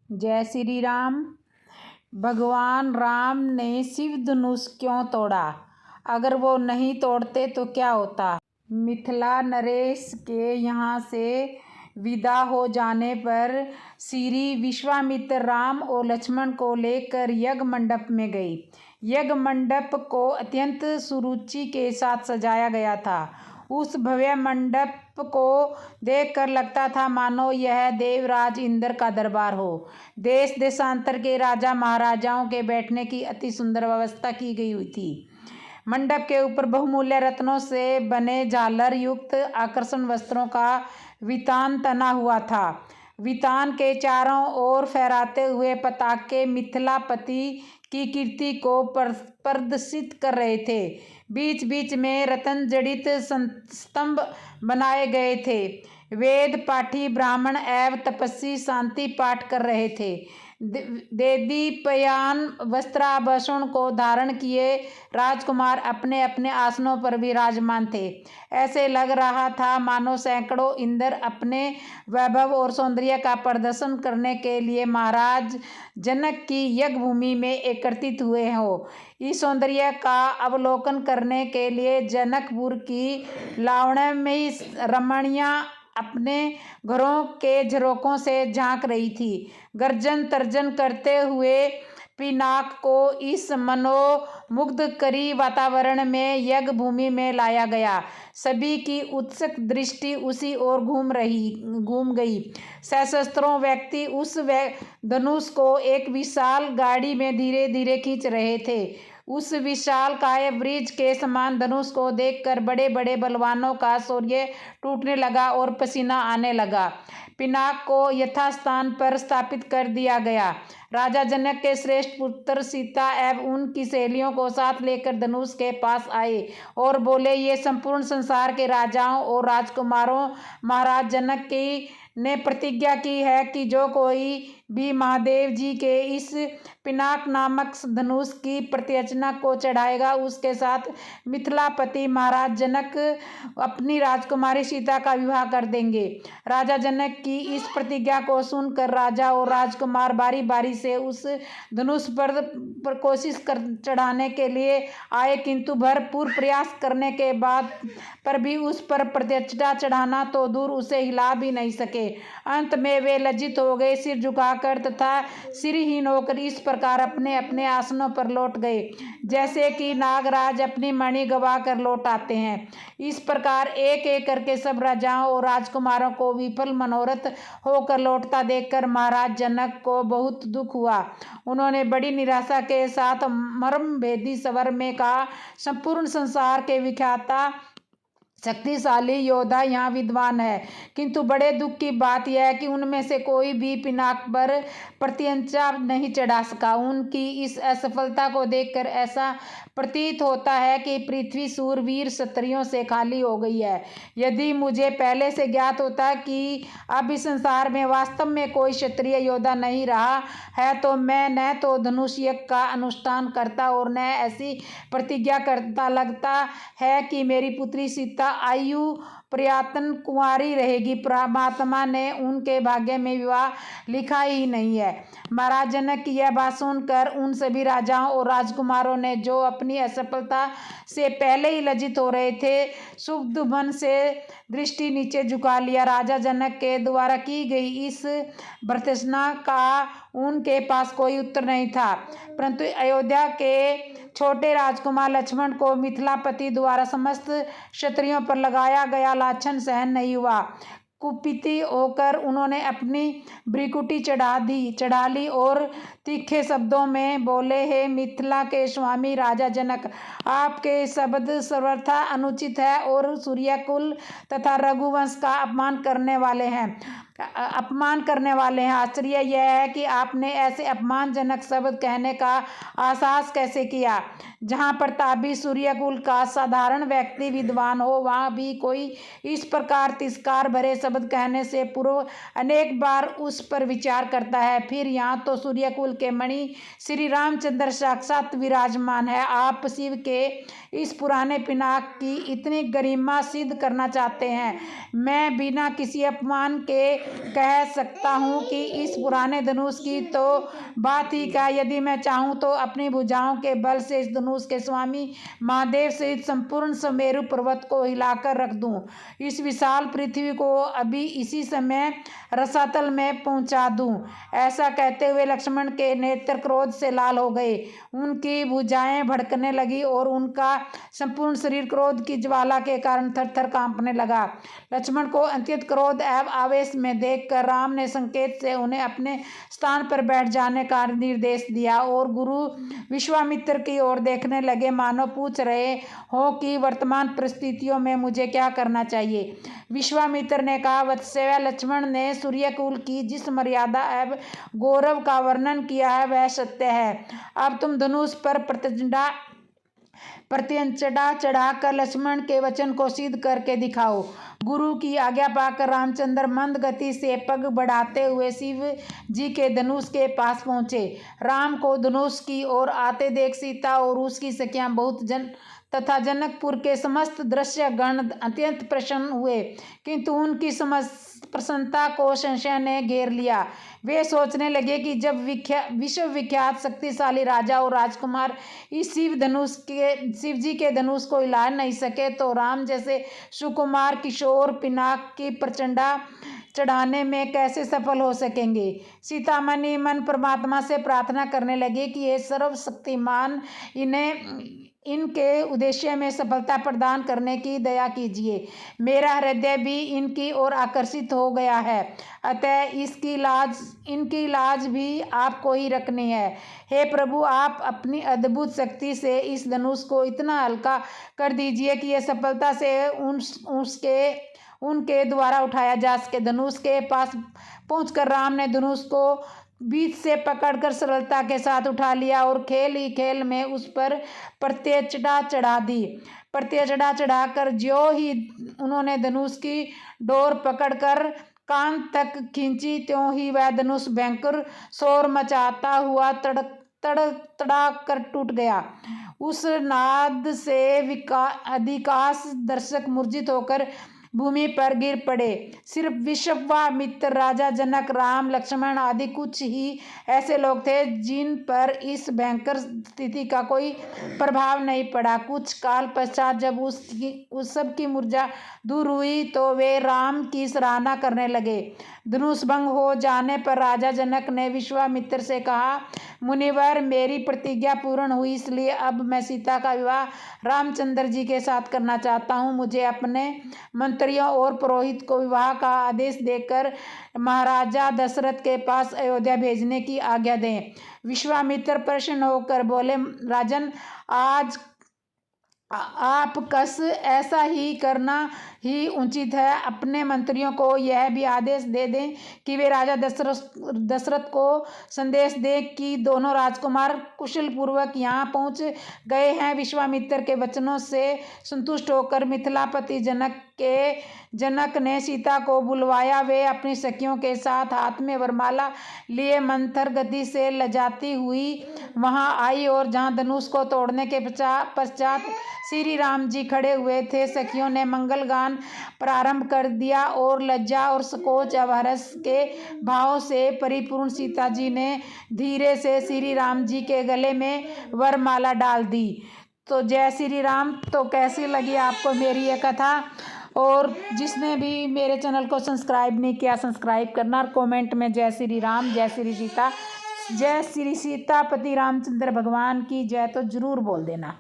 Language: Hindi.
जय श्री राम। भगवान राम ने शिव धनुष क्यों तोड़ा? अगर वो नहीं तोड़ते तो क्या होता? मिथिला नरेश के यहाँ से विदा हो जाने पर श्री विश्वामित्र राम और लक्ष्मण को लेकर यज्ञ मंडप में गई। यज्ञ मंडप को अत्यंत सुरुचि के साथ सजाया गया था। उस भव्य मंडप को देखकर लगता था मानो यह देवराज इंद्र का दरबार हो। देश देशांतर के राजा महाराजाओं के बैठने की अति सुंदर व्यवस्था की गई हुई थी। मंडप के ऊपर बहुमूल्य रत्नों से बने झालर युक्त आकर्षण वस्त्रों का वितान तना हुआ था। वितान के चारों ओर फहराते हुए पताके मिथिलापति की कीर्ति को प्रदर्शित कर रहे थे। बीच बीच में रत्न जड़ित स्तंभ बनाए गए थे। वेद पाठी ब्राह्मण एवं तपस्वी शांति पाठ कर रहे थे। देदीप्यमान वस्त्राभूषण को धारण किए राजकुमार अपने अपने आसनों पर विराजमान थे। ऐसे लग रहा था मानो सैकड़ों इंद्र अपने वैभव और सौंदर्य का प्रदर्शन करने के लिए महाराज जनक की यज्ञ भूमि में एकत्रित हुए हो। इस सौंदर्य का अवलोकन करने के लिए जनकपुर की लावण्यमयी रमणियां अपने घरों के झरोकों से झांक रही थी। गर्जन तर्जन करते हुए पिनाक को इस मनोमुग्धकारी वातावरण में यज्ञ भूमि में लाया गया। सभी की उत्सुक दृष्टि उसी ओर घूम गई। सशस्त्रों व्यक्ति उस धनुष को एक विशाल गाड़ी में धीरे धीरे खींच रहे थे। उस विशाल काय वृक्ष के समान धनुष को देखकर बड़े बड़े बलवानों का शौर्य टूटने लगा और पसीना आने लगा। पिनाक को यथास्थान पर स्थापित कर दिया गया। राजा जनक के श्रेष्ठ पुत्र सीता एवं उनकी सहेलियों को साथ लेकर धनुष के पास आए और बोले, ये संपूर्ण संसार के राजाओं और राजकुमारों महाराज जनक की ने प्रतिज्ञा की है कि जो कोई भी महादेव जी के इस पिनाक नामक धनुष की प्रत्यर्चना को चढ़ाएगा उसके साथ मिथिलापति महाराज जनक अपनी राजकुमारी सीता का विवाह कर देंगे। राजा जनक की इस प्रतिज्ञा को सुनकर राजा और राजकुमार बारी बारी से उस धनुष पर कोशिश कर चढ़ाने के लिए आए, किंतु भरपूर प्रयास करने के बाद पर भी उस पर प्रत्यर्चना चढ़ाना तो दूर उसे हिला भी नहीं सके। अंत में वे लज्जित हो गए, सिर झुकाकर तथा सिरहीन होकर इस प्रकार अपने अपने आसनों पर लौट गए जैसे कि नागराज अपनी मणि गवा कर लौट आते हैं। इस प्रकार एक एक करके सब राजाओं और राजकुमारों को विफल मनोरथ होकर लौटता देखकर महाराज जनक को बहुत दुख हुआ। उन्होंने बड़ी निराशा के साथ मर्म भेदी स्वर में कहा, संपूर्ण संसार के विख्याता शक्तिशाली योद्धा यहाँ विद्वान है, किंतु बड़े दुख की बात यह है कि उनमें से कोई भी पिनाक पर प्रत्यंचा नहीं चढ़ा सका। उनकी इस असफलता को देखकर ऐसा प्रतीत होता है कि पृथ्वी सूरवीर क्षत्रियों से खाली हो गई है। यदि मुझे पहले से ज्ञात होता कि अब इस संसार में वास्तव में कोई क्षत्रिय योद्धा नहीं रहा है तो मैं न तो धनुष यज्ञ का अनुष्ठान करता और न ऐसी प्रतिज्ञा करता। लगता है कि मेरी पुत्री सीता आयु प्रयातन कुंवारी रहेगी। परमात्मा ने उनके भाग्य में विवाह लिखा ही नहीं है। महाराज जनक की यह बात सुनकर उन सभी राजाओं और राजकुमारों ने जो अपनी असफलता से पहले ही लज्जित हो रहे थे, शुभ मन से दृष्टि नीचे झुका लिया। राजा जनक के द्वारा की गई इस भर्त्सना का उनके पास कोई उत्तर नहीं था, परंतु अयोध्या के छोटे राजकुमार लक्ष्मण को मिथिलापति द्वारा समस्त क्षत्रियों पर लगाया गया लांछन सहन नहीं हुआ। कुपित होकर उन्होंने अपनी भ्रिकुटी चढ़ा ली और तीखे शब्दों में बोले, हे मिथिला के स्वामी राजा जनक, आपके शब्द सर्वथा अनुचित है और सूर्यकुल तथा रघुवंश का अपमान करने वाले हैं। आश्चर्य यह है कि आपने ऐसे अपमानजनक शब्द कहने का आसास कैसे किया। जहाँ प्रतापी सूर्यकुल का साधारण व्यक्ति विद्वान हो वहाँ भी कोई इस प्रकार तिरस्कार भरे शब्द कहने से पूर्व अनेक बार उस पर विचार करता है। फिर यहाँ तो सूर्यकुल के मणि श्री रामचंद्र साक्षात विराजमान है। आप शिव के इस पुराने पिनाक की इतनी गरिमा सिद्ध करना चाहते हैं। मैं बिना किसी अपमान के कह सकता हूँ कि इस पुराने धनुष की तो बात ही क्या, यदि मैं चाहूँ तो अपनी भुजाओं के बल से इस धनुष के स्वामी महादेव सहित संपूर्ण सुमेरु पर्वत को हिलाकर रख दूं, इस विशाल पृथ्वी को अभी इसी समय रसातल में पहुंचा दूं। ऐसा कहते हुए लक्ष्मण के नेत्र क्रोध से लाल हो गए, उनकी भुजाएं भड़कने लगी और उनका संपूर्ण शरीर क्रोध की ज्वाला के कारण थर-थर कांपने लगा। लक्ष्मण को अत्यंत क्रोध एवं आवेश में देखकर राम ने संकेत से उन्हें अपने स्थान पर बैठ जाने का निर्देश दिया और गुरु विश्वामित्र की ओर देखने लगे, मानो पूछ रहे हो कि वर्तमान परिस्थितियों में मुझे क्या करना चाहिए। विश्वामित्र ने कहा, वत्स्य लक्ष्मण ने सूर्यकुल की जिस मर्यादा एवं गौरव का वर्णन किया है वह सत्य है। अब तुम धनुष पर प्रत्यंचड़ा चढ़ाकर लक्ष्मण के वचन को सिद्ध करके दिखाओ। गुरु की आज्ञा पाकर रामचंद्र मंद गति से पग बढ़ाते हुए शिव जी के धनुष के पास पहुंचे। राम को धनुष की ओर आते देख सीता और उसकी सखियां बहुत तथा जनकपुर के समस्त दृश्य गण अत्यंत प्रसन्न हुए, किंतु उनकी प्रसन्नता को संशय ने घेर लिया। वे सोचने लगे कि जब विश्व विख्यात शक्तिशाली राजा और राजकुमार इस शिव जी के धनुष को हिला नहीं सके, तो राम जैसे सुकुमार किशोर पिनाक की प्रचंडा चढ़ाने में कैसे सफल हो सकेंगे। सीतामणि मन परमात्मा से प्रार्थना करने लगे कि हे सर्वशक्तिमान, इनके उद्देश्य में सफलता प्रदान करने की दया कीजिए। मेरा हृदय भी इनकी ओर आकर्षित हो गया है, अतः इनकी लाज भी आपको ही रखनी है। हे प्रभु, आप अपनी अद्भुत शक्ति से इस धनुष को इतना हल्का कर दीजिए कि यह सफलता से उनके द्वारा उठाया जा सके। धनुष के पास पहुंचकर राम ने धनुष को बीच से पकड़कर सरलता के साथ उठा लिया और खेल ही खेल में उस पर प्रत्यंचड़ा चढ़ा दी। प्रत्यंचड़ा चढ़ाकर ज्यों ही उन्होंने धनुष की डोर पकड़कर कान तक खींची, त्यों ही वह धनुष भयंकर शोर मचाता हुआ तड़ाक कर टूट गया। उस नाद से अधिकांश दर्शक मूर्छित होकर भूमि पर गिर पड़े। सिर्फ विश्वामित्र, राजा जनक, राम, लक्ष्मण आदि कुछ ही ऐसे लोग थे जिन पर इस भयंकर स्थिति का कोई प्रभाव नहीं पड़ा। कुछ काल पश्चात जब उस सब की मूर्छा दूर हुई तो वे राम की सराहना करने लगे। धनुष भंग हो जाने पर राजा जनक ने विश्वामित्र से कहा, मुनिवर, मेरी प्रतिज्ञा पूर्ण हुई, इसलिए अब मैं सीता का विवाह रामचंद्र जी के साथ करना चाहता हूँ। मुझे अपने मंत्रियों और पुरोहित को विवाह का आदेश देकर महाराजा दशरथ के पास अयोध्या भेजने की आज्ञा दें। विश्वामित्र प्रसन्न होकर बोले, राजन, आज आप कस ऐसा ही करना ही उचित है। अपने मंत्रियों को यह भी आदेश दे दें कि वे राजा दशरथ को संदेश दें कि दोनों राजकुमार कुशल पूर्वक यहाँ पहुँच गए हैं। विश्वामित्र के वचनों से संतुष्ट होकर मिथिलापति जनक ने सीता को बुलवाया। वे अपनी सखियों के साथ हाथ में वरमाला लिए मंथर गति से लजाती हुई वहां आई और जहां धनुष को तोड़ने के पश्चात श्री राम जी खड़े हुए थे, सखियों ने मंगल गान प्रारंभ कर दिया और लज्जा और संकोच अवहरस के भाव से परिपूर्ण सीता जी ने धीरे से श्री राम जी के गले में वरमाला डाल दी। तो जय श्री राम। तो कैसी लगी आपको मेरी ये कथा, और जिसने भी मेरे चैनल को सब्सक्राइब नहीं किया सब्सक्राइब करना, और कमेंट में जय श्री राम, जय श्री सीता, जय श्री सीतापति रामचंद्र भगवान की जय तो जरूर बोल देना।